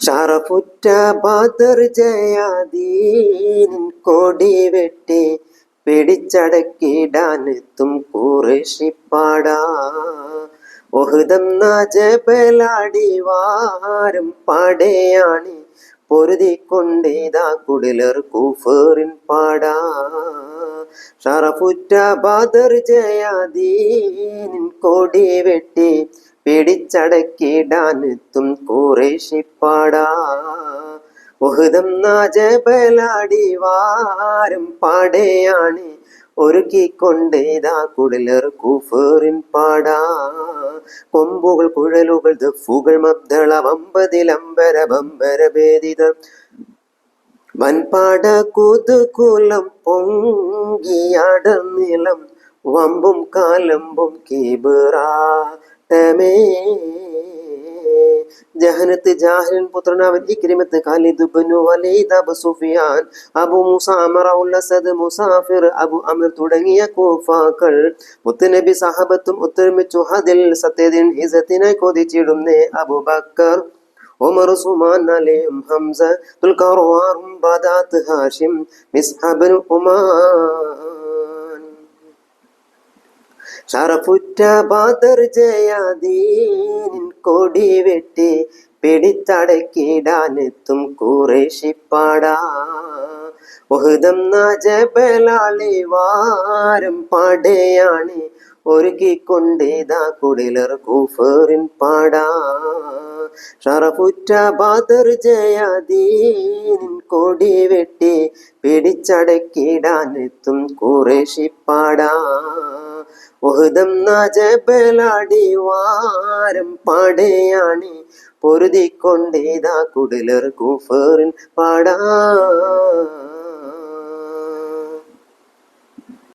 ഷറഫുറ്റ ബദർ ജയാദീനിൻ കൊടി വെട്ടി പിടിച്ചടക്കിടാനെത്തും ഖുറൈശിപ്പാടാ. ഒഹ്ദെന്ന ജബലാടി വാരും പടയാണി പൊരുതിക്കൊണ്ടേതാ കുടിലർ കുഫറിൻ പാടാ. ഷറഫുറ്റ ബദർ ജയാദീനിൻ കൊടി വെട്ടി പിടിച്ചടക്കിടാനെത്തും ഖുറൈശിപ്പാടാ. ഒഹ്ദെന്ന ജബലാടി വാരും പടയാണി ഒരുക്കിക്കൊണ്ടേതാ കുടിലർ കുഫറിൻ പാടാ. കൊമ്പുകൾ കുഴലുകൾ ദഫുകൾ മബ്ദള വമ്പതിലമ്പര ബമ്പര ഭേദിതർ വൻപാട കുതുകുലം പൊങ്കിയടർന്നിലം വമ്പും കാലമ്പും കീബറാട്ടമേ. ജഹനത്ത് ജാഹിലിൻ പുത്രനവൻ ഇക്രിമത്ത് ഖാലിദ് ഇബ്നു വലീദ് അബു സുഫിയാൻ അബു മൂസ അമറ ഉൽ അസദ് മുസാഫിർ അബു അമിർ തുടങ്ങിയ കൂഫാക്കൾ മുത്തുനബി സഹബത്തും ഒത്തൊരുമിച്ചു ഹദിൽ സത്യത്തിൻ ഇസത്തിനായി കൊതിച്ചിടുന്നേ. അബൂബക്കർ ഉമർ ഉസ്മാൻ അലിയും ഹംസ തുൽഖർവാറും ബദാത്ത് ഹാഷിം മിസ്അബ് ഉമാൻ. ഷറഫുറ്റ ബദർ ജയാദീനിൻ കൊടി വെട്ടി പിടിച്ചടക്കിടാനെത്തും ഖുറൈശിപ്പാടാ. ഒഹ്ദെന്ന ജബലാളി വാരും പടയാണി ഒരുക്കിക്കൊണ്ടേതാ കുടിലർ കുഫറിൻ പാടാ. ഷറഫുറ്റ ബദർ ജയാദീനിൻ കൊടി വെട്ടി പിടിച്ചടക്കിടാനെത്തും ഖുറൈശിപ്പാടാ. ഒഹ്ദെന്ന ജബലാടി വാരും പടയാണി പൊരുതിക്കൊണ്ടേതാ കുടിലർ കുഫറിൻ പാടാ.